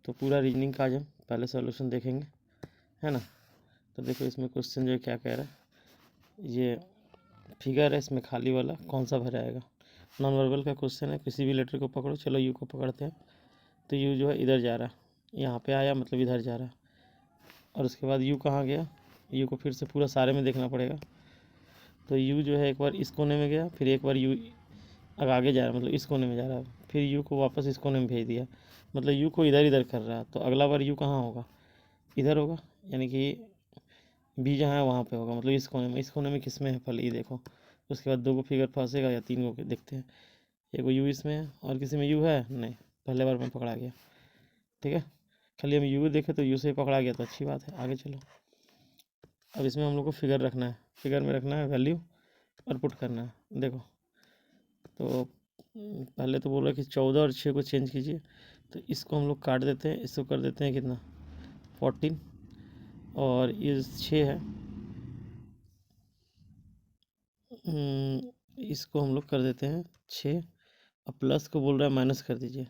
तो पूरा रीजनिंग का आज हम पहले सॉल्यूशन देखेंगे, है ना। तो देखो इसमें क्वेश्चन जो है क्या कह रहा है, ये फिगर है, इसमें खाली वाला कौन सा भरा आएगा। नॉन वर्बल का क्वेश्चन है, किसी भी लेटर को पकड़ो। चलो यू को पकड़ते हैं, तो यू जो है इधर जा रहा है, यहाँ पे आया मतलब इधर जा रहा है। और उसके बाद यू कहाँ गया, यू को फिर से पूरा सारे में देखना पड़ेगा। तो यू जो है एक बार इस कोने में गया, फिर एक बार यू आगे जा रहा है, मतलब इस कोने में जा रहा है, फिर यू को वापस इस कोने में भेज दिया, मतलब यू को इधर इधर कर रहा है। तो अगला बार यू कहाँ होगा, इधर होगा, यानी कि बी जहाँ है वहाँ पे होगा, मतलब इस कोने में किस में है पहले ये देखो। उसके बाद 2 को फिगर फंसेगा या 3 को देखते हैं। एक यू इसमें है और किसी में यू है नहीं, पहले बार में पकड़ा गया, ठीक है। खाली हम यू देखें तो यू से पकड़ा गया तो अच्छी बात है, आगे चलो। अब इसमें हम लोग को फिगर रखना है, फिगर में रखना है वैल्यू और पुट करना है। देखो तो पहले तो बोल रहा है कि 14 और 6 को चेंज कीजिए, तो इसको हम लोग काट देते हैं, इसको कर देते हैं कितना 14, और ये 6 है, इसको हम लोग कर देते हैं 6। अब प्लस को बोल रहा है माइनस कर दीजिए,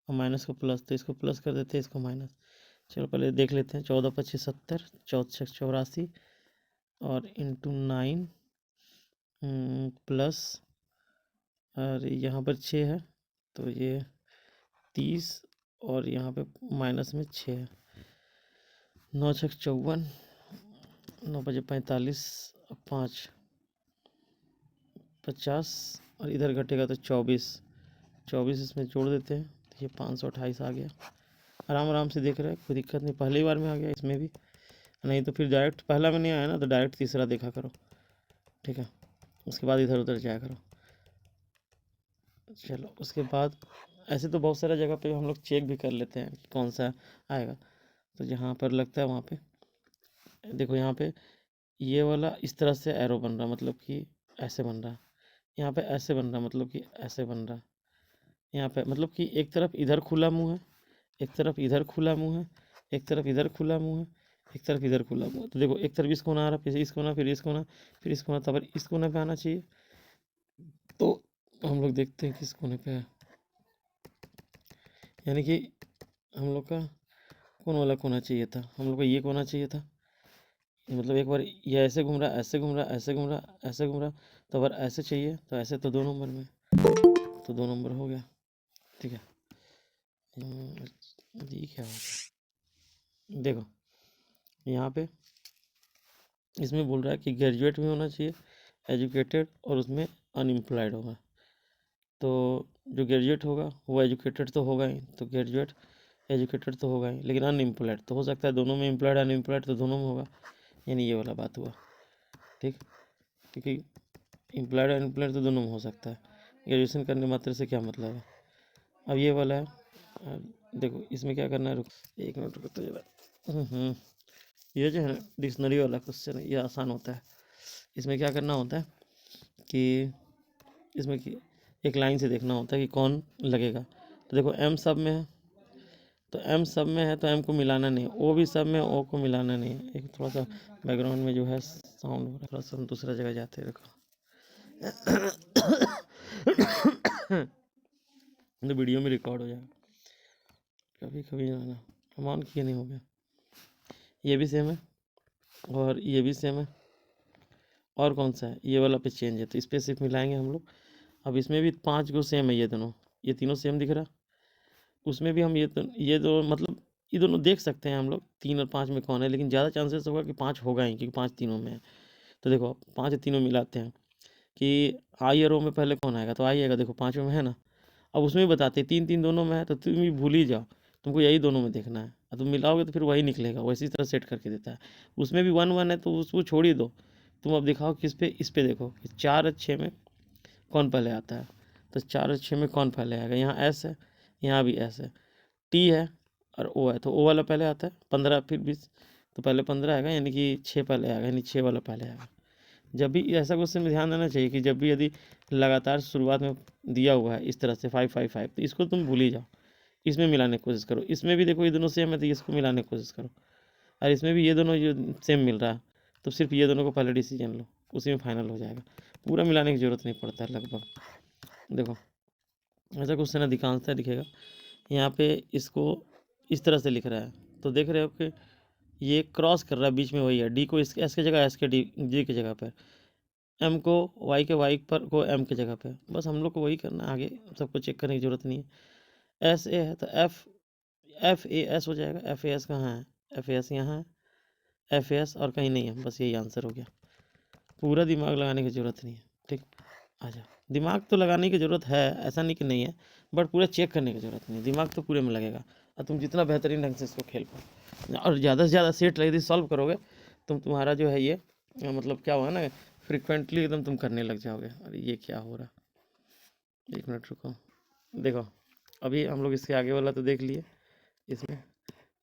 और माइनस को प्लस, तो इसको प्लस कर देते हैं, इसको माइनस। चलो पहले देख लेते हैं, 14 25 70, 14 84, और इंटू 9 प्लस, और यहाँ पर 6 है तो ये 30, और यहाँ पे माइनस में 6 है। 9 6 54, 9 5 45, 5 50, और इधर घटेगा तो 24 इसमें जोड़ देते हैं, तो ये 528 आ गया। आराम आराम से देख रहे हैं, कोई दिक्कत नहीं, पहली बार में आ गया इसमें भी, नहीं तो फिर डायरेक्ट पहला में नहीं आया ना तो डायरेक्ट तीसरा देखा करो, ठीक है। उसके बाद इधर उधर जाया करो। चलो उसके बाद ऐसे तो बहुत सारा जगह पे हम लोग चेक भी कर लेते हैं कि कौन सा आएगा। तो जहाँ पर लगता है वहाँ पे देखो, यहाँ पे ये वाला इस तरह से एरो बन रहा, मतलब कि ऐसे बन रहा, यहाँ पे ऐसे बन रहा, मतलब कि ऐसे बन रहा, यहाँ पे मतलब कि एक तरफ इधर खुला मुंह है, एक तरफ इधर खुला मुंह है, एक तरफ इधर खुला मुंह है, एक तरफ इधर खुला मुंह है। तो देखो एक तरफ इस कोना आ रहा, फिर इस कोना, फिर इस कोना, फिर इस कोना, तब इस कोने पे आना चाहिए। तो हम लोग देखते हैं किस कोने पे है, यानी कि हम लोग का कौन वाला कोना चाहिए था, हम लोग को ये कोना चाहिए था। मतलब एक बार ये ऐसे घूम रहा, ऐसे घूम रहा, ऐसे घूम रहा, ऐसे घूम रहा, तो अगर ऐसे चाहिए तो ऐसे, तो 2 नंबर में, तो 2 नंबर हो गया, ठीक है। ये क्या होगा, देखो यहाँ पे इसमें बोल रहा है कि ग्रेजुएट भी होना चाहिए, एजुकेटेड, और उसमें अनएम्प्लॉयड होगा। तो जो ग्रेजुएट होगा वो एजुकेटेड तो होगा ही, तो ग्रेजुएट एजुकेटेड तो होगा ही, लेकिन अनएम्प्लॉयड तो हो सकता है दोनों में, एम्प्लॉयड अनएम्प्लॉयड तो दोनों में होगा, यानी ये वाला बात हुआ, ठीक। क्योंकि एम्प्लॉयड अनएम्प्लॉयड तो दोनों में हो सकता है, ग्रेजुएशन करने मात्र से क्या मतलब है। अब ये वाला है, अब देखो इसमें क्या करना है, रुक 1 मिनट रुको तो जरा। ये जो है डिक्शनरी वाला क्वेश्चन है, ये आसान होता है। इसमें क्या करना होता है कि इसमें एक लाइन से देखना होता है कि कौन लगेगा। तो देखो एम सब में है, तो एम सब में है तो एम को मिलाना नहीं, ओ भी सब में, ओ को मिलाना नहीं है। एक थोड़ा सा बैकग्राउंड में जो है साउंड हो रहा है, थोड़ा सा हम दूसरा जगह जाते हैं, देखो। तो वीडियो में रिकॉर्ड हो जाएगा, कभी कभी ना हम ऑन किए नहीं हो गया। ये भी सेम है और ये भी सेम है, और कौन सा है, ये वाला पे चेंज है, तो इस पर सिर्फ मिलाएंगे हम लोग। अब इसमें भी 5 को सेम है, ये दोनों, ये तीनों सेम दिख रहा। उसमें भी हम ये दो मतलब ये दोनों देख सकते हैं हम लोग 3 और 5 में कौन है, लेकिन ज़्यादा चांसेस होगा कि 5 होगा ही, क्योंकि 5 तीनों में है। तो देखो 5 तीनों मिलाते हैं कि आई और ओ में पहले कौन आएगा, तो आई आएगा, देखो 5 में है ना। अब उसमें भी बताते 3 3 दोनों में है, तो तुम भी भूल ही जाओ, तुमको यही दोनों में देखना है, और तुम मिलाओगे तो फिर वही निकलेगा, वैसी तरह सेट करके देता है। उसमें भी 1 1 है तो उसको छोड़ ही दो, तुम अब दिखाओ किस पे, इस पे देखो कि 4 और 6 में कौन पहले आता है। तो 4 और 6 में कौन पहले आएगा, यहाँ एस है, यहाँ भी एस है, टी है और ओ है, तो ओ वाला पहले आता है, 15 फिर 20, तो पहले 15 आएगा, यानी कि 6 पहले आएगा, यानी 6 वाला पहले आएगा। जब भी ऐसा क्वेश्चन में ध्यान देना चाहिए कि जब भी यदि लगातार शुरुआत में दिया हुआ है इस तरह से 5 5 5, तो इसको तुम भूल ही जाओ, इसमें मिलाने की कोशिश करो। इसमें भी देखो ये दोनों सेम है तो इसको मिलाने की कोशिश करो, और इसमें भी ये दोनों जो सेम मिल रहा है, तो सिर्फ ये दोनों को पहले डिसीजन लो, उसी में फाइनल हो जाएगा, पूरा मिलाने की ज़रूरत नहीं पड़ता है लगभग। देखो ऐसा क्वेश्चन अधिकांशतः दिखेगा यहाँ पे, इसको इस तरह से लिख रहा है, तो देख रहे हो कि ये क्रॉस कर रहा है, बीच में वही है, डी को इस एस की जगह एस के डी की जगह पर, एम को वाई के वाई पर को एम की जगह पे। बस हम लोग को वही करना है, आगे सबको चेक करने की ज़रूरत नहीं है। एस ए है तो एफ ए एस हो जाएगा। एफ ए एस कहाँ है? एफ ए एस यहाँ है, एफ ए एस और कहीं नहीं है, बस यही आंसर हो गया। पूरा दिमाग लगाने की ज़रूरत नहीं है, ठीक। अच्छा, दिमाग तो लगाने की ज़रूरत है, ऐसा नहीं कि नहीं है, बट पूरा चेक करने की ज़रूरत नहीं है, दिमाग तो पूरे में लगेगा। और तुम जितना बेहतरीन ढंग से इसको खेल पाओ और ज़्यादा से ज़्यादा सेट यदि सॉल्व करोगे, तुम्हारा जो है ये मतलब क्या हुआ ना, फ्रिक्वेंटली एकदम तुम करने लग जाओगे। अरे ये क्या हो रहा, एक मिनट रुको। देखो अभी हम लोग इसके आगे वाला तो देख लिए,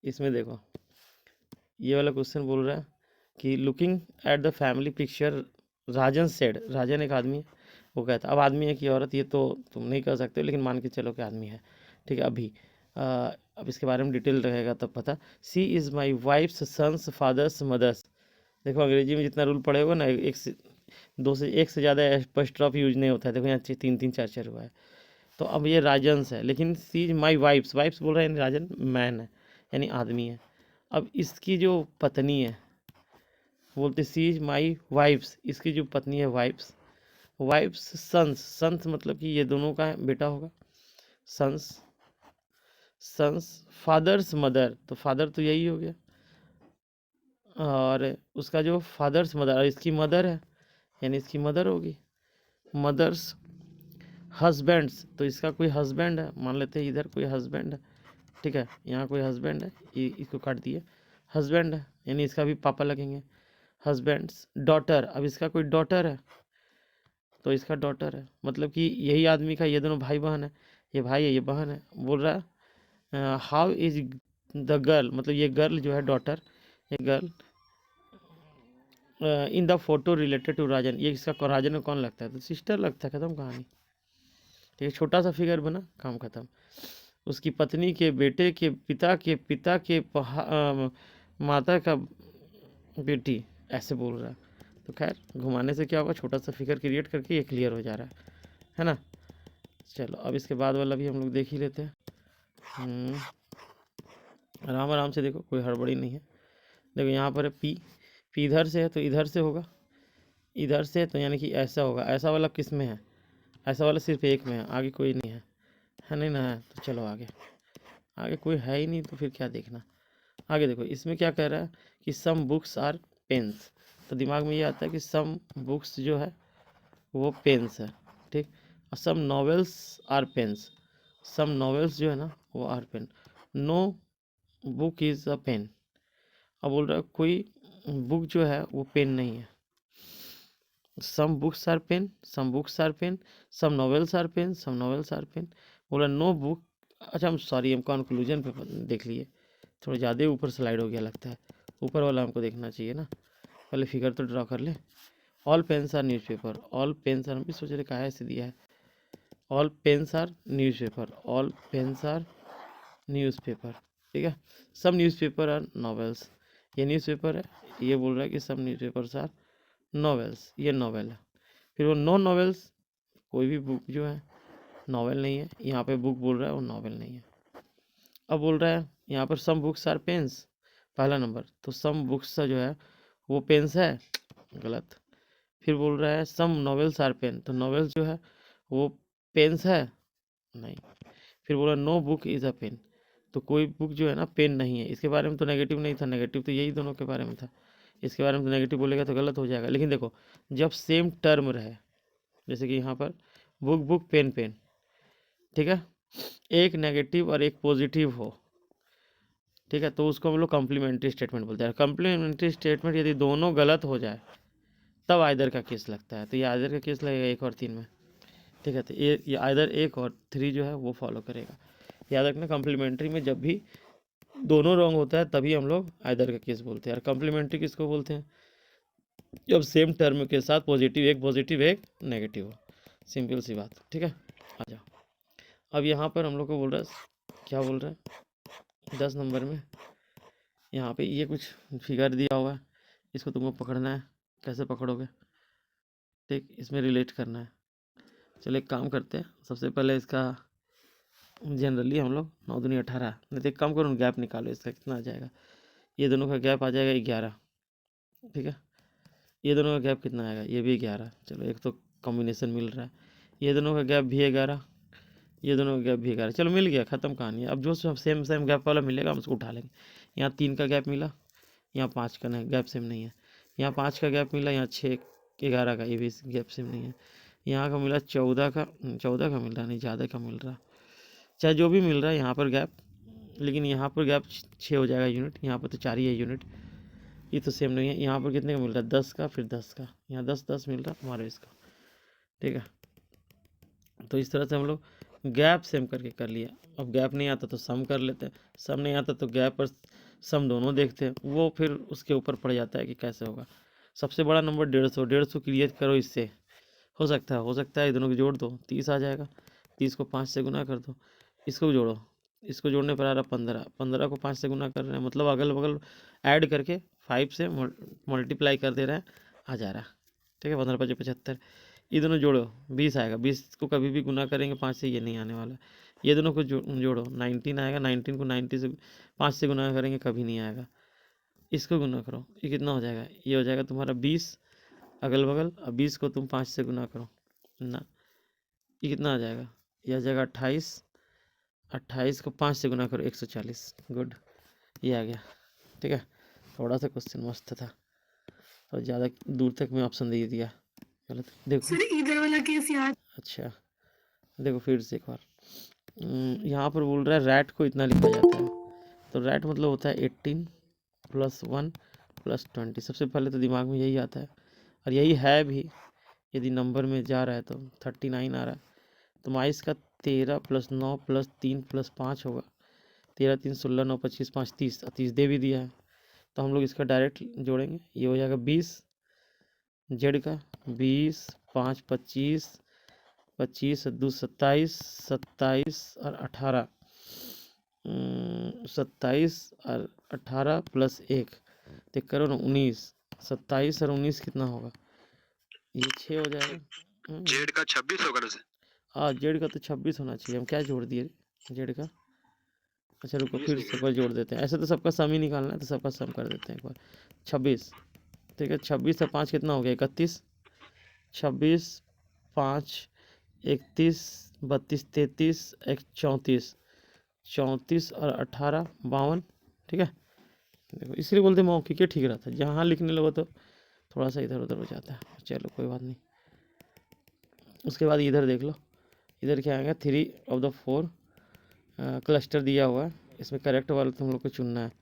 इसमें देखो ये वाला क्वेश्चन बोल रहा है कि looking at the family picture Rajan said, Rajan एक आदमी है, वो कहता है, अब आदमी है कि औरत ये तो तुम नहीं कर सकते, लेकिन मान के चलो कि आदमी है, ठीक है। अब इसके बारे में डिटेल रहेगा तब पता। She is my wife's son's father's mother's. देखो अंग्रेजी में जितना रूल पड़े होगा ना, एक से दो से एक से ज़्यादा एपॉस्ट्रॉफ यूज नहीं होता है। देखो यहाँ तीन तीन चार चार हुआ है, तो अब ये राजन्स है, लेकिन सी इज माई वाइफ्स, वाइफ्स बोल रहे हैं, राजन मैन है यानी आदमी है। अब इसकी जो पत्नी है बोलते सी इज माई वाइफ्स, इसकी जो पत्नी है वाइफ्स, वाइफ्स सन्स, सन्स मतलब कि ये दोनों का बेटा होगा, सन्स सन्स फादर्स मदर, तो फादर तो यही हो गया, और उसका जो फादर्स मदर, इसकी मदर है यानी इसकी मदर होगी, मदर्स हस्बैंड्स, तो इसका कोई हस्बैंड है, मान लेते हैं इधर कोई हस्बैंड है, ठीक है, यहाँ कोई हस्बैंड है, ये इसको काट दिए, हस्बैंड है यानी इसका भी पापा लगेंगे, हस्बैंड्स डॉटर, अब इसका कोई डॉटर है तो इसका डॉटर है, मतलब कि यही आदमी का ये दोनों भाई बहन है, ये भाई है ये बहन है। बोल रहा है हाउ इज द गर्ल, मतलब ये गर्ल जो है डॉटर, ये girl in the photo related to Rajan, ये इसका राजन में कौन लगता है? तो सिस्टर लगता है, खत्म कहानी, ठीक है। छोटा सा फिगर बना, काम खत्म। उसकी पत्नी के बेटे के पिता के माता का बेटी, ऐसे बोल रहा है। तो खैर घुमाने से क्या होगा, छोटा सा फिगर क्रिएट करके ये क्लियर हो जा रहा है ना। चलो अब इसके बाद वाला भी हम लोग देख ही लेते हैं। आराम आराम से देखो, कोई हड़बड़ी नहीं है। देखो यहाँ पर है पी, पी इधर से है तो इधर से होगा, इधर से तो यानी कि ऐसा होगा। ऐसा वाला किस में है? ऐसा वाला सिर्फ एक में है, आगे कोई नहीं है नहीं ना है, तो चलो आगे, आगे कोई है ही नहीं तो फिर क्या देखना। आगे देखो इसमें क्या कह रहा है कि सम बुक्स आर पेन्स, तो दिमाग में ये आता है कि सम बुक्स जो है वो पेन्स है, ठीक। और some novels are pens, some novels जो है ना वो are pen, no book is a pen. अब बोल रहा है कोई बुक जो है वो पेन नहीं है। Some books are pen, some books are pen, some novels are pen, some novels are pen. बोला नो बुक, अच्छा हम सॉरी, हम कंक्लूजन पे देख लिए, थोड़ा ज़्यादा ऊपर स्लाइड हो गया लगता है, ऊपर वाला हमको देखना चाहिए ना, पहले फिगर तो ड्रॉ कर ले। All pens are newspaper, all pens are, हम भी सोच रहे कहाँ ऐसे दिया है, all pens are newspaper, all pens are newspaper, ठीक है। सब न्यूज़पेपर आर नॉवेल्स, ये न्यूज़पेपर है, ये बोल रहा है कि सब न्यूज़पेपर्स आर नॉवेल्स, ये नॉवेल है। फिर वो नो नॉवेल्स, कोई भी बुक जो है नॉवेल नहीं है, यहाँ पे बुक बोल रहा है वो नॉवेल नहीं है। अब बोल रहा है यहाँ पर सम बुक्स आर पेन्स, पहला नंबर, तो सम बुक्स जो है वो पेन्स है, गलत। फिर बोल रहा है सम नॉवेल्स आर पेन, तो नॉवेल्स जो है वो पेन्स है, नहीं। फिर बोला no book is a pen, तो कोई बुक जो है ना पेन नहीं है। इसके बारे में तो नेगेटिव नहीं था, नेगेटिव तो यही दोनों के बारे में था, इसके बारे में तो नेगेटिव बोलेगा तो गलत हो जाएगा। लेकिन देखो जब सेम टर्म रहे, जैसे कि यहाँ पर बुक बुक पेन पेन, ठीक है, एक नेगेटिव और एक पॉजिटिव हो, ठीक है, तो उसको हम लोग कॉम्प्लीमेंट्री स्टेटमेंट बोलते हैं। कॉम्प्लीमेंट्री स्टेटमेंट यदि दोनों गलत हो जाए तब आइदर का केस लगता है, तो ये आइदर का केस लगेगा 1 और 3 में, ठीक है। तो ये आइदर 1 और 3 जो है वो फॉलो करेगा। याद रखना कॉम्प्लीमेंट्री में जब भी दोनों रॉन्ग होता है तभी हम लोग आइदर का केस बोलते हैं। और कॉम्प्लीमेंट्री किसको बोलते हैं? जब सेम टर्म के साथ पॉजिटिव एक नेगेटिव हो, सिंपल सी बात, ठीक है। आ जाओ, अब यहाँ पर हम लोग को बोल रहा है, क्या बोल रहा है 10 नंबर में, यहाँ पे ये कुछ फिगर दिया हुआ है, इसको तुमको पकड़ना है, कैसे पकड़ोगे, ठीक, इसमें रिलेट करना है। चलो एक काम करते हैं, सबसे पहले इसका जनरली हम लोग 9 दूनी 18, नहीं तो एक काम करो गैप निकालो इसका कितना आ जाएगा। ये दोनों का गैप आ जाएगा 11, ठीक है। ये दोनों का गैप कितना आएगा, ये भी 11, चलो एक तो कॉम्बिनेशन मिल रहा है। ये दोनों का गैप भी 11, ये दोनों का गैप भी 11, चलो मिल गया, ख़त्म कहानी है। अब जो सब सेम सेम गैप वाला मिलेगा हम उसको उठा लेंगे। यहाँ 3 का गैप मिला, यहाँ 5 का नहीं, गैप सेम नहीं है। यहाँ 5 का गैप मिला, यहाँ 6 11 का, ये भी गैप सेम नहीं है। यहाँ का मिला 14 का, 14 का मिल रहा नहीं, ज़्यादा का मिल रहा, चाहे जो भी मिल रहा है यहाँ पर गैप, लेकिन यहाँ पर गैप 6 हो जाएगा यूनिट, यहाँ पर तो 4 ही है यूनिट, ये तो सेम नहीं है। यहाँ पर कितने का मिल रहा है, 10 का, फिर 10 का, यहाँ 10 10 मिल रहा है हमारे इसका, ठीक है। तो इस तरह से हम लोग गैप सेम करके कर लिया। अब गैप नहीं आता तो सम कर लेते हैं, सम नहीं आता तो गैप और सम दोनों देखते हैं, वो फिर उसके ऊपर पड़ जाता है कि कैसे होगा। सबसे बड़ा नंबर 150, 150 क्रिएट करो इससे, हो सकता है ये दोनों को जोड़ दो 30 आ जाएगा, 30 को 5 से गुना कर दो, इसको जोड़ो, इसको जोड़ने पर आ रहा 15, 15 को 5 से गुना कर रहे हैं, मतलब अगल बगल ऐड करके 5 से मल्टीप्लाई कर दे रहे हैं, आ जा रहा है, ठीक है। 15 5 75, ये दोनों जोड़ो 20 आएगा, 20 को कभी भी गुना करेंगे 5 से, ये नहीं आने वाला। ये दोनों को जोड़ो 19 आएगा, 19 को 90 से 5 से गुना करेंगे कभी नहीं आएगा। इसको गुना करो, ये कितना हो जाएगा, ये हो जाएगा तुम्हारा 20 अगल बगल, अब 20 को तुम 5 से गुना करो ना, ये कितना आ जाएगा, ये आ जाएगा 28, 28 को 5 से गुना करो 140, गुड, ये आ गया, ठीक है। थोड़ा सा क्वेश्चन मस्त था और ज़्यादा दूर तक मैं ऑप्शन दे दिया, गलत। देखो सर इधर वाला केस याद, अच्छा देखो फिर से एक बार, यहाँ पर बोल रहा है रैट को इतना लिखा जाता है, तो रैट मतलब होता है 18 + 1 + 20, सबसे पहले तो दिमाग में यही आता है, और यही है भी, यदि नंबर में जा रहा है तो 39 आ रहा है। तो माइस का 13 + 9 + 3 + 5 होगा, 13 3 16 9 25 5 30, 30 दे भी दिया है, तो हम लोग इसका डायरेक्ट जोड़ेंगे, ये हो जाएगा 20 जेड का, 20 5 25, 25 2 27, 27 और 18, 27 और 18 + 1, तो करो ना 19, 27 और 19 कितना होगा, ये 6 हो जाएगा। जेड का 26 होगा ना सर, हाँ जेड का तो 26 होना चाहिए, हम क्या जोड़ दिए जेड का, अच्छा रुको फिर से एक बार जोड़ देते हैं, ऐसे तो सबका सम ही निकालना है तो सबका सम कर देते हैं एक बार। 26, ठीक है, 26 और 5 कितना हो गया, 31, 26 5 31 32 33 एक 34, 34 और 18 52, ठीक है। देखो इसलिए बोलते मौखिक ठीक रहता है, जहाँ लिखने लगो तो थोड़ा सा इधर उधर हो जाता है, चलो कोई बात नहीं। उसके बाद इधर देख लो, इधर क्या आएगा, 3 ऑफ द 4 क्लस्टर दिया हुआ है, इसमें करेक्ट वाला तुम लोग को चुनना है,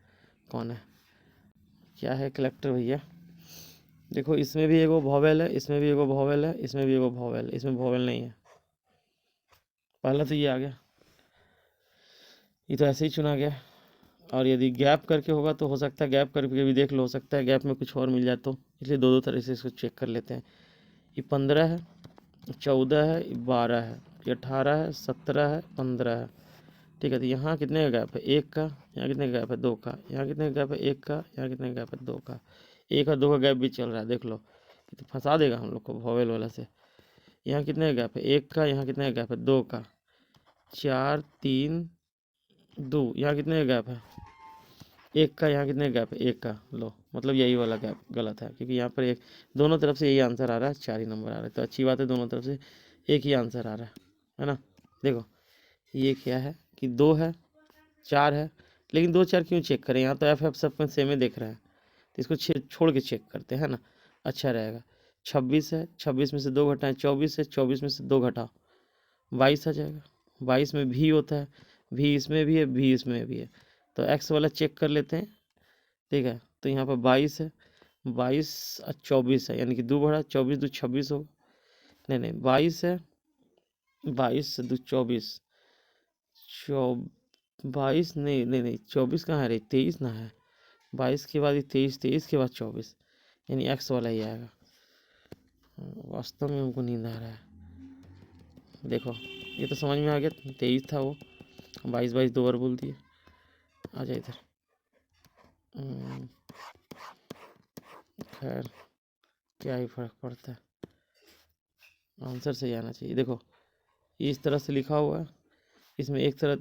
कौन है, क्या है कलेक्टर भैया। देखो इसमें भी एगो वॉवेल है, इसमें भी एगो वॉवेल है, इसमें भी एगो वॉवेल है, इसमें वॉवेल नहीं है, पहला तो ये आ गया, ये तो ऐसे ही चुना गया। और यदि गैप करके होगा तो हो सकता है गैप करके भी देख लो, हो सकता है गैप में कुछ और मिल जाए, तो इसलिए दो दो तरह से इसको चेक कर लेते हैं। ये 15 है, 14 है, 12 है, ये 18 है, 17 है, 15 है, ठीक है। तो यहाँ कितने का गैप है, 1 का, यहाँ कितने का गैप है, 2 का, यहाँ कितने का गैप है, 1 का, यहाँ कितने का गैप है, 2 का, 1 और 2 का गैप भी चल रहा है, देख लो, ये तो फंसा देगा हम लोग को वॉवेल वाला से। यहाँ कितने का गैप है, 1 का, यहाँ कितने का गैप है, 2 का, 4 3 2, यहाँ कितने का गैप है, 1 का, यहाँ कितने का गैप है, 1 का, लो मतलब यही वाला गैप गलत है, क्योंकि यहाँ पर एक दोनों तरफ से यही आंसर आ रहा है, 4 ही नंबर आ रहा है, तो अच्छी बात है, दोनों तरफ से एक ही आंसर आ रहा है ना। देखो ये क्या है कि 2 है, 4 है, लेकिन 2 4 क्यों चेक करें, यहाँ तो एफ सब में सेम ही देख रहे हैं, तो इसको छोड़ के चेक करते हैं ना, अच्छा रहेगा। 26 है, 26 में से 2 घटाएं, 24 है, 24 में से 2 घटाओ, 22 आ जाएगा। 22 में भी होता है, भी इसमें भी है, भी इसमें भी है, तो एक्स वाला चेक कर लेते हैं, ठीक है। तो यहाँ पर 22 है, 22 और 24 है, यानी कि 2 बढ़ा, 24 2 26 होगा, नहीं नहीं 22 है, 22 से 2 24, 22 नहीं नहीं नहीं 24 कहाँ है रे, 23 ना है, 22 के बाद 23, 23 के बाद 24, यानी एक्स वाला ही आएगा। वास्तव में हमको नींद आ रहा है, देखो ये तो समझ में आ गया, 23 था वो, 22 22 2 बार बोल दिए, आ जाए इधर। खैर क्या ही फर्क पड़ता है, आंसर सही आना चाहिए। देखो इस तरह से लिखा हुआ है, इसमें एक तरह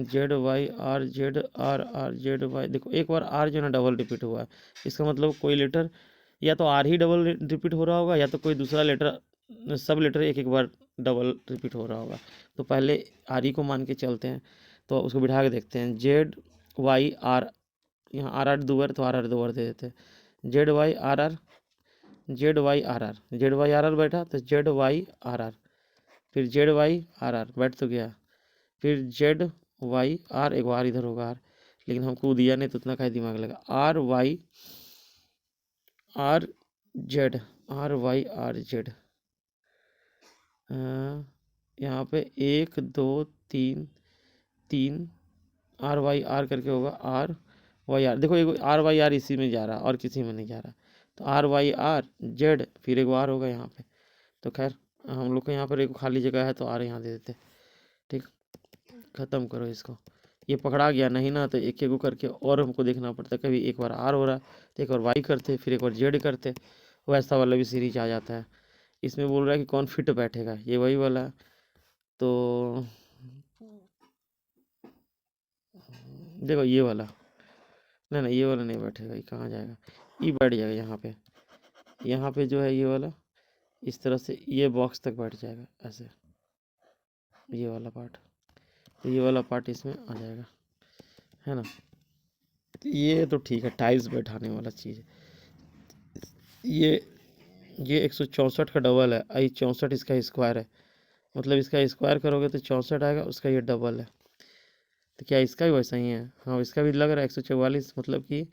Z Y R Z R R Z Y, देखो एक बार आर जो है ना डबल रिपीट हुआ है, इसका मतलब कोई लेटर या तो आर ही डबल रिपीट हो रहा होगा या तो कोई दूसरा लेटर सब लेटर एक एक बार डबल रिपीट हो रहा होगा। तो पहले आर ही को मान के चलते हैं, तो उसको बिठा के देखते हैं। जेड वाई आर, यहाँ आर आर दो बार तो आर आर दो बार दे देते हैं। Z Y R R, Z Y R R, Z Y R R बैठा तो जेड वाई आर आर, फिर जेड वाई आर आर बैठ तो गया, फिर जेड वाई आर, एक बार इधर होगा आर, लेकिन हमको दिया नहीं तो उतना का दिमाग लगा। R Y R Z, R Y R Z, यहाँ पे 1 2 3 3 आर वाई आर करके होगा, आर वाई आर, देखो एक आर वाई आर इसी में जा रहा और किसी में नहीं जा रहा, तो आर वाई आर जेड फिर एक बार होगा यहाँ पे। तो खैर हम लोग को यहाँ पर एक खाली जगह है तो आर यहाँ दे देते। ठीक, ख़त्म करो इसको। ये पकड़ा गया नहीं ना तो एक एक करके और हमको देखना पड़ता, कभी एक बार आर हो रहा तो एक बार वाई करते, फिर एक बार जेड करते, वैसा वाला भी सीरीज आ जाता है। इसमें बोल रहा है कि कौन फिट बैठेगा, ये वही वाला है। तो देखो ये वाला, नहीं ये वाला नहीं बैठेगा, ये कहाँ जाएगा, ये बैठ जाएगा यहाँ पे, यहाँ पे जो है ये वाला इस तरह से ये बॉक्स तक बैठ जाएगा ऐसे, ये वाला पार्ट, तो ये वाला पार्ट इसमें आ जाएगा, है ना। ये तो ठीक है, टाइल्स बैठाने वाला चीज़ है। ये 164 का डबल है, आई 64 इसका स्क्वायर है, मतलब इसका स्क्वायर करोगे तो 64 आएगा, उसका ये डबल है। तो क्या इसका भी वैसा ही है? हाँ, इसका भी लग रहा है 144, मतलब कि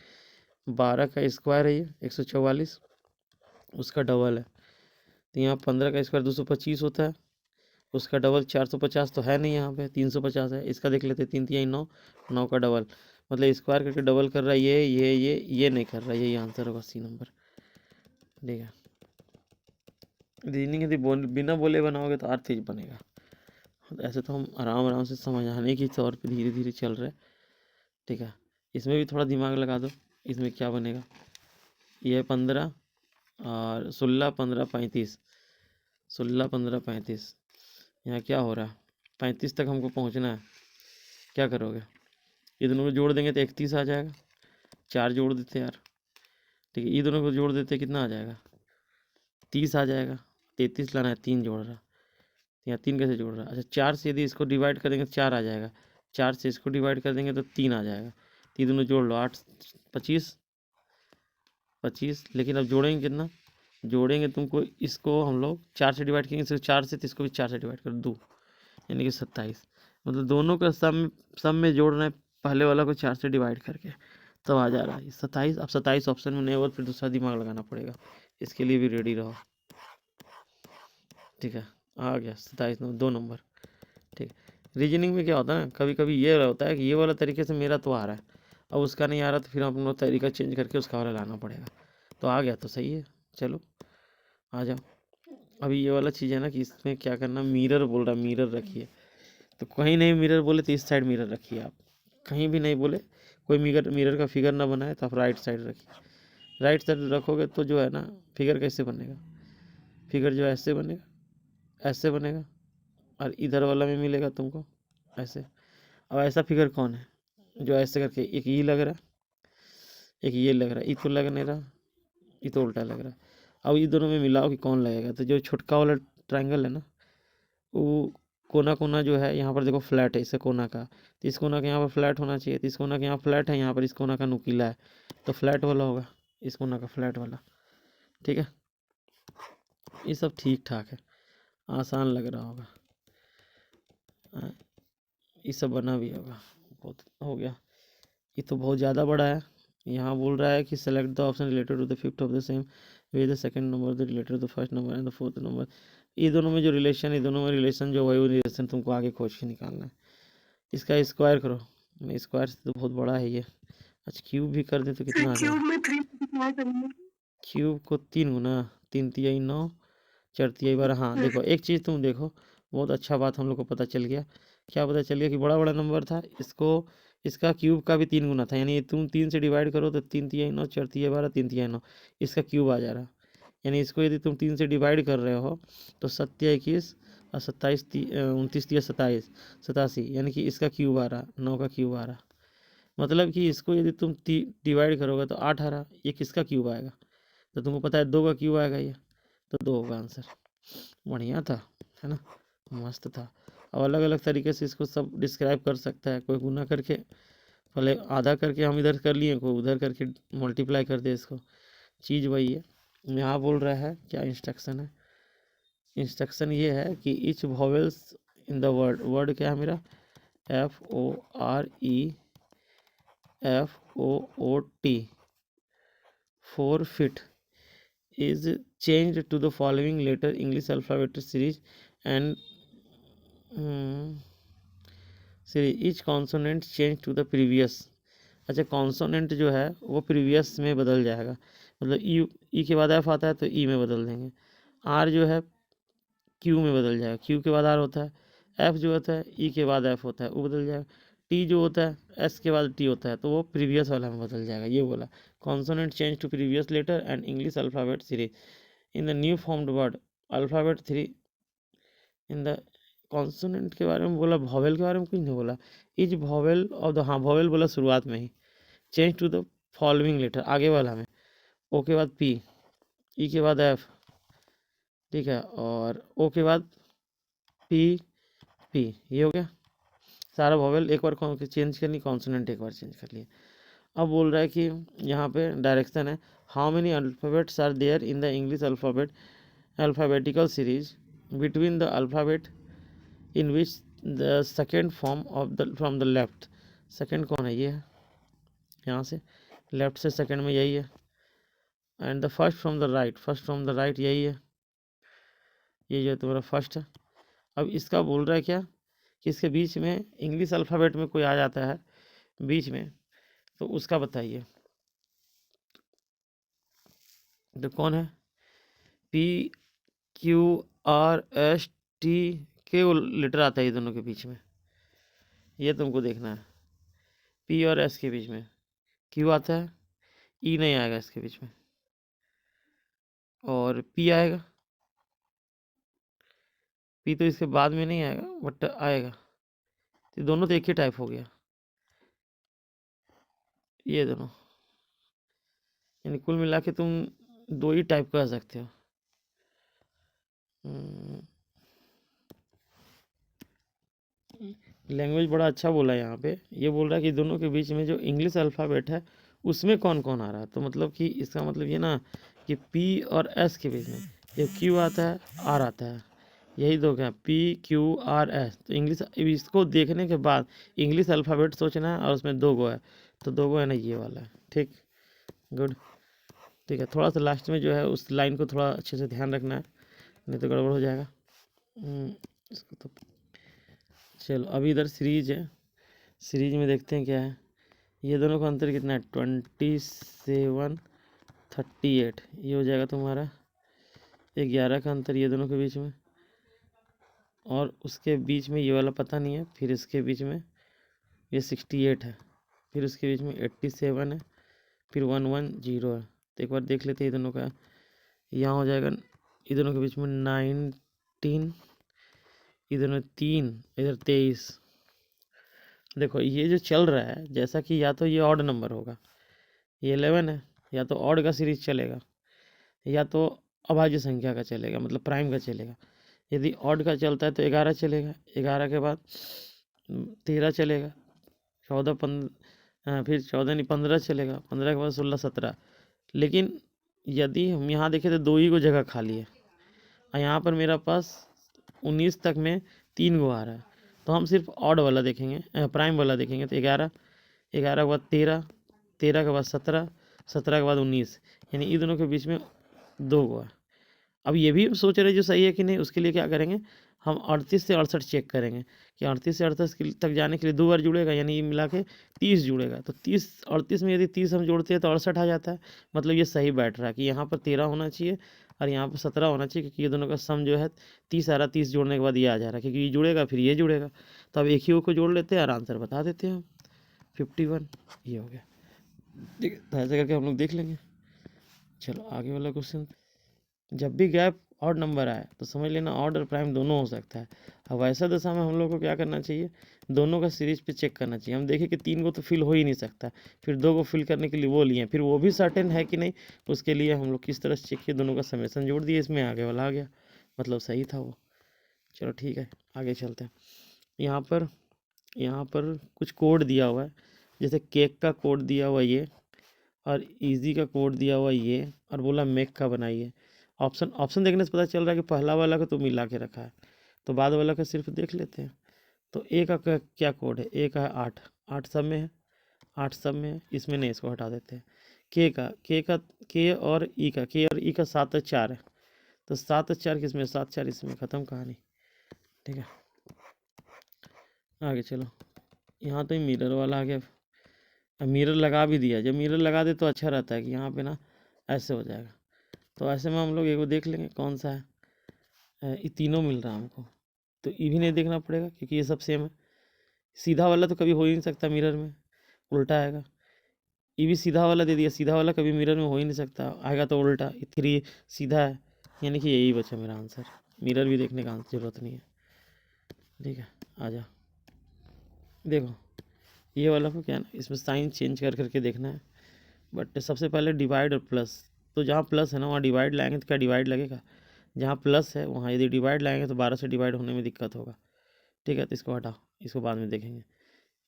12 का स्क्वायर है ये 144, उसका डबल है। तो यहाँ 15 का स्क्वायर 225 होता है, उसका डबल 450 तो है नहीं, यहाँ पे 350 है। इसका देख लेते, 3 3 9, 9 का डबल, मतलब स्क्वायर करके डबल कर रहा है, ये नहीं कर रहा है, यही आंसर होगा सी नंबर। ठीक है, रीजनिंग यदि बिना बोले बनाओगे तो और तेज बनेगा। ऐसे तो हम आराम आराम से समझाने की तौर पे धीरे धीरे चल रहे। ठीक है, इसमें भी थोड़ा दिमाग लगा दो, इसमें क्या बनेगा। ये 15 और 16 15 35, 16 15 35, यहाँ क्या हो रहा है, 35 तक हमको पहुँचना है। क्या करोगे, ये दोनों को जोड़ देंगे तो 31 आ जाएगा, 4 जोड़ देते यार। ठीक है, ये दोनों को जोड़ देते कितना आ जाएगा, 30 आ जाएगा। 33 लाना है, 3 जोड़ रहा, यहाँ 3 कैसे जोड़ रहा। अच्छा, 4 से यदि इसको डिवाइड कर देंगे तो 4 आ जाएगा, 4 से इसको डिवाइड कर देंगे तो 3 आ जाएगा। तो ये दोनों जोड़ लो, 8 25 25, लेकिन अब जोड़ेंगे कितना, जोड़ेंगे तुमको इसको हम लोग 4 से डिवाइड करेंगे, इसको 4 से, तो इसको भी 4 से डिवाइड कर 2, यानी कि 27। मतलब दोनों का सम में जोड़ रहे हैं, पहले वाला को 4 से डिवाइड करके, तब आ जा रहा है 27। अब 27 ऑप्शन में नहीं और फिर दूसरा दिमाग लगाना पड़ेगा, इसके लिए भी रेडी रहो। ठीक है, आ गया 27 नंबर, 2 नंबर। ठीक, रीजनिंग में क्या होता है ना, कभी कभी ये होता है कि ये वाला तरीके से मेरा तो आ रहा है, अब उसका नहीं आ रहा तो फिर हम लोग तरीका चेंज करके उसका वाला लाना पड़ेगा। तो आ गया तो सही है, चलो आ जाओ। अभी ये वाला चीज़ है ना कि इसमें क्या करना, मिरर बोल रहा, मिरर रखिए, तो कहीं नहीं मिरर बोले तो इस साइड मिरर रखिए आप, कहीं भी नहीं बोले कोई मिरर का फिगर ना बनाए तो आप राइट साइड रखिए। राइट साइड रखोगे तो जो है ना फिगर कैसे बनेगा, फिगर जो ऐसे बनेगा, ऐसे बनेगा, और इधर वाला में मिलेगा तुमको ऐसे। अब ऐसा फिगर कौन है जो ऐसे करके, एक ये लग रहा है, एक ये लग रहा है, ये तो लग नहीं रहा, ये तो उल्टा लग रहा है। अब ये दोनों में मिलाओ कि कौन लगेगा, तो जो छोटका वाला ट्रायंगल है ना, वो कोना कोना जो है यहाँ पर देखो फ्लैट है, इससे कोना का, तो इस कोना का यहाँ पर फ्लैट होना चाहिए, तो इस कोना का यहाँ फ्लैट है, यहाँ पर इस कोना का नुकीला है, तो फ्लैट वाला होगा, इस कोना का फ्लैट वाला। ठीक है, ये सब ठीक ठाक है, आसान लग रहा होगा, ये सब बना भी होगा, बहुत हो गया। ये तो बहुत ज़्यादा बड़ा है। यहाँ बोल रहा है कि select the option related to the fifth of the same way the second number the related to the first number and the fourth number. ये दोनों में जो रिलेशन, ये दोनों में रिलेशन जो वही रिलेशन तुमको आगे खोज के निकालना है। इसका स्क्वायर करो, मैं स्क्वायर से तो बहुत बड़ा है ये। अच्छा, क्यूब भी कर दे तो कितना आ क्यूब जाएगा, में 3 क्यूब को 3 गुना, 3 तिहाई 9, 4 तिहाई 12। हाँ देखो, एक चीज़ तुम देखो, बहुत अच्छा बात हम लोग को पता चल गया। क्या पता चल गया कि बड़ा बड़ा नंबर था, इसको इसका क्यूब का भी 3 गुना था, यानी तुम 3 से डिवाइड करो तो 3 तिहाई 9, 4 तिहाई 12, 3 तिहाई 9, इसका क्यूब आ जा रहा। यानी इसको यदि तुम 3 से डिवाइड कर रहे हो तो 7 तिहाई 21 और 27 29 3 27 87, यानी कि इसका क्यूब आ रहा, 9 का क्यूब आ रहा। मतलब कि इसको यदि तुम डिवाइड करोगे तो 8 आ रहा, ये किसका क्यूब आएगा? तो तुमको पता है 2 का क्यूब आएगा ये, तो 2 होगा आंसर। बढ़िया था, है ना, मस्त था। और अलग अलग तरीके से इसको सब डिस्क्राइब कर सकता है। कोई गुना करके, पहले आधा करके हम इधर कर लिए, कोई उधर करके मल्टीप्लाई कर दे इसको, चीज़ वही है। यहाँ बोल रहा है क्या इंस्ट्रक्शन है? इंस्ट्रक्शन ये है कि each vowels in the word, word क्या है मेरा? FOREFOOT, forfeit is changed to the following letter English alphabet series and each consonant change to the previous। अच्छा, कॉन्सोनेंट जो है वो प्रीवियस में बदल जाएगा, मतलब ई के बाद एफ आता है तो ई में बदल देंगे। आर जो है क्यू में बदल जाएगा, क्यू के बाद आर होता है। एफ जो होता है ई के बाद एफ होता है, वो बदल जाएगा। टी जो होता है एस के बाद टी होता है, तो वो प्रीवियस वाला में बदल जाएगा, ये बोला। Consonant change to previous letter and English alphabet series in the new formed word alphabet 3 in the. Consonant के बारे में बोला, वॉवेल के बारे में कुछ नहीं बोला। इज वॉवेल ऑफ द, हाँ वॉवेल बोला शुरुआत में ही। Change to the following letter, आगे वाला में। ओ के बाद पी, ई के बाद एफ, ठीक है, और ओ के बाद पी, पी, ये हो गया सारा वॉवेल। एक बार चेंज कर ली, कॉन्सोनेंट एक बार चेंज कर लिए। अब बोल रहा है कि यहाँ पे डायरेक्शन है, how many alphabets are there in the English alphabetical series between the alphabet in which the second form of the from the left. Second कौन है? ये है, यहाँ से लेफ्ट से सेकेंड में यही है। And the first from the right, first from the right यही है, ये जो है तुम्हारा फर्स्ट है। अब इसका बोल रहा है क्या कि इसके बीच में इंग्लिश अल्फ़ाबेट में कोई आ जाता है बीच में, तो उसका बताइए। तो कौन है? PQRST के वो लेटर आता है ये दोनों के बीच में, ये तुमको देखना है। P और S के बीच में Q आता है, E नहीं आएगा इसके बीच में, और P आएगा। P तो इसके बाद में नहीं आएगा बट आएगा, तो दोनों तो एक ही टाइप हो गया ये दोनों, यानी कुल मिला के तुम 2 ही टाइप कर सकते हो। लैंग्वेज बड़ा अच्छा बोला है यहाँ पे। ये बोल रहा है कि दोनों के बीच में जो इंग्लिश अल्फ़ाबेट है उसमें कौन कौन आ रहा है। तो मतलब कि इसका मतलब ये ना कि P और S के बीच में जो Q आता है R आता है, यही दो क्या, PQRS। तो इंग्लिश, इसको देखने के बाद इंग्लिश अल्फ़ाबेट सोचना है, और उसमें 2 गो है, तो 2 गो है ना, ये वाला है। ठीक, गुड, ठीक है। थोड़ा सा लास्ट में जो है उस लाइन को थोड़ा अच्छे से ध्यान रखना है, नहीं तो गड़बड़ हो जाएगा। इसको तो चलो, अभी इधर सीरीज है, सीरीज में देखते हैं क्या है। ये दोनों का अंतर कितना है? 27 38, ये हो जाएगा तुम्हारा 11 का अंतर ये दोनों के बीच में, और उसके बीच में ये वाला पता नहीं है। फिर इसके बीच में ये 68 है, फिर उसके बीच में 87 है, फिर 110 है। तो एक बार देख लेते हैं ये दोनों का। यहाँ हो जाएगा ये दोनों के बीच में 19, इधर में 3, इधर 23। देखो ये जो चल रहा है, जैसा कि या तो ये ऑड नंबर होगा, ये 11 है, या तो ऑड का सीरीज चलेगा, या तो अभाज्य संख्या का चलेगा, मतलब प्राइम का चलेगा। यदि ऑड का चलता है तो 11 चलेगा, 11 के बाद 13 चलेगा, 14 फिर 14 नहीं 15 चलेगा, 15 के बाद 16 17। लेकिन यदि हम यहाँ देखें तो 2 ही को जगह खाली है, और यहाँ पर मेरा पास 19 तक में 3 गो आ रहा है, तो हम सिर्फ ऑड वाला देखेंगे, प्राइम वाला देखेंगे। तो 11, 11 के बाद 13, 13 के बाद 17, 17 के बाद 19, यानी इन दोनों के बीच में 2 गो है। अब ये भी सोच रहे जो सही है कि नहीं, उसके लिए क्या करेंगे, हम 38 से 68 चेक करेंगे कि 38 से 38 तक जाने के लिए 2 बार जुड़ेगा, यानी ये मिला के 30 जुड़ेगा। तो 30 38 में यदि 30 हम जोड़ते हैं तो 68 आ जाता है, मतलब ये सही बैठ रहा है कि यहाँ पर 13 होना चाहिए और यहाँ पर 17 होना चाहिए, क्योंकि ये दोनों का सम जो है 30 आ रहा, 30 जोड़ने के बाद ये आ जा रहा है, क्योंकि ये जुड़ेगा फिर ये जुड़ेगा। तो अब एक ही को जोड़ लेते हैं और आंसर बता देते हैं हम, 51, ये हो गया। ठीक है, तो ऐसे करके हम लोग देख लेंगे। चलो आगे वाला क्वेश्चन। जब भी गैप ऑड नंबर आए तो समझ लेना ऑड और प्राइम दोनों हो सकता है। अब ऐसा दशा में हम लोग को क्या करना चाहिए, दोनों का सीरीज पे चेक करना चाहिए। हम देखें कि 3 को तो फिल हो ही नहीं सकता, फिर 2 को फिल करने के लिए वो लिए, फिर वो भी सर्टेन है कि नहीं, उसके लिए हम लोग किस तरह से चेक किए, दोनों का समेसन जोड़ दिए, इसमें आगे वाला आ गया, मतलब सही था वो। चलो ठीक है, आगे चलते हैं। यहाँ पर कुछ कोड दिया हुआ है, जैसे केक का कोड दिया हुआ ये, और इजी का कोड दिया हुआ ये, और बोला मेक का बनाइए। ऑप्शन देखने से पता चल रहा है कि पहला वाला का तो मिला के रखा है, तो बाद वाला का सिर्फ देख लेते हैं। तो ए का क्या कोड है, ए का है 8, 8 सब में है, 8 सब में है, इसमें नहीं, इसको हटा देते हैं। के और ई का 7 और 4 है, तो 7 और 4 किसमें, 7 4 इसमें, ख़त्म कहानी। ठीक है, आगे चलो। यहाँ तो मिरर वाला आ गया, अब मिरर लगा भी दिया, जब मिरर लगा दे तो अच्छा रहता है कि यहाँ पे ना ऐसे हो जाएगा। तो ऐसे में हम लोग एगो देख लेंगे कौन सा है, ये तीनों मिल रहा है हमको, तो ये भी नहीं देखना पड़ेगा क्योंकि ये सब सेम है। सीधा वाला तो कभी हो ही नहीं सकता मिरर में, उल्टा आएगा। ये भी सीधा वाला दे दिया, सीधा वाला कभी मिरर में हो ही नहीं सकता, आएगा तो उल्टा। 3 सीधा है, यानी कि यही बचा मेरा आंसर, मिरर भी देखने का ज़रूरत नहीं है। ठीक है, आ जा, देखो ये वाला को क्या ना, इसमें साइन चेंज कर करके देखना है, बट सबसे पहले डिवाइड और प्लस। तो जहाँ प्लस है ना वहाँ डिवाइड लाएंगे तो क्या डिवाइड लगेगा, जहाँ प्लस है वहाँ यदि डिवाइड लाएंगे तो 12 से डिवाइड होने में दिक्कत होगा। ठीक है, तो इसको हटाओ, इसको बाद में देखेंगे।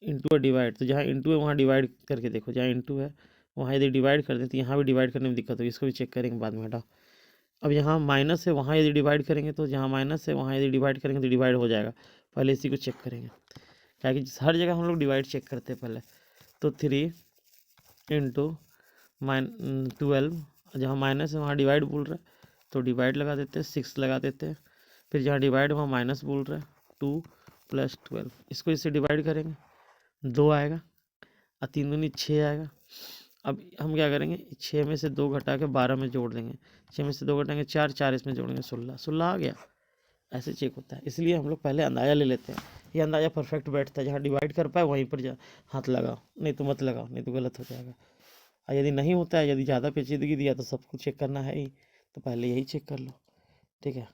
इंटू और डिवाइड, तो जहाँ इंटू है वहाँ डिवाइड करके देखो, जहाँ इंटू है वहाँ यदि डिवाइड कर दें तो यहाँ भी डिवाइड करने में दिक्कत होगी, इसको भी चेक करेंगे बाद में, हटाओ। अब यहाँ माइनस है, वहाँ यदि डिवाइड करेंगे तो जहाँ माइनस है वहाँ यदि डिवाइड करेंगे तो डिवाइड हो जाएगा, पहले इसी को चेक करेंगे, क्या कि हर जगह हम लोग डिवाइड चेक करते हैं पहले। तो 3 इंटू 12, जहाँ माइनस है वहाँ डिवाइड बोल रहा है तो डिवाइड लगा देते हैं, 6 लगा देते हैं, फिर जहाँ डिवाइड वहाँ माइनस बोल रहा है, 2 + 12, इसको इससे डिवाइड करेंगे, 2 आएगा, और 3 दूनी 6 आएगा। अब हम क्या करेंगे, 6 में से 2 घटा के 12 में जोड़ देंगे, 6 में से 2 घटाएंगे 4, 4 इसमें जोड़ेंगे 16, 16 आ गया। ऐसे चेक होता है, इसलिए हम लोग पहले अंदाज़ा ले लेते हैं, ये अंदाज़ा परफेक्ट बैठता है, जहाँ डिवाइड कर पाए वहीं पर हाथ लगाओ, नहीं तो मत लगाओ, नहीं तो गलत हो जाएगा। और यदि नहीं होता है, यदि ज़्यादा पेचीदगी दिया तो सब कुछ चेक करना है ही, तो पहले यही चेक कर लो। ठीक है,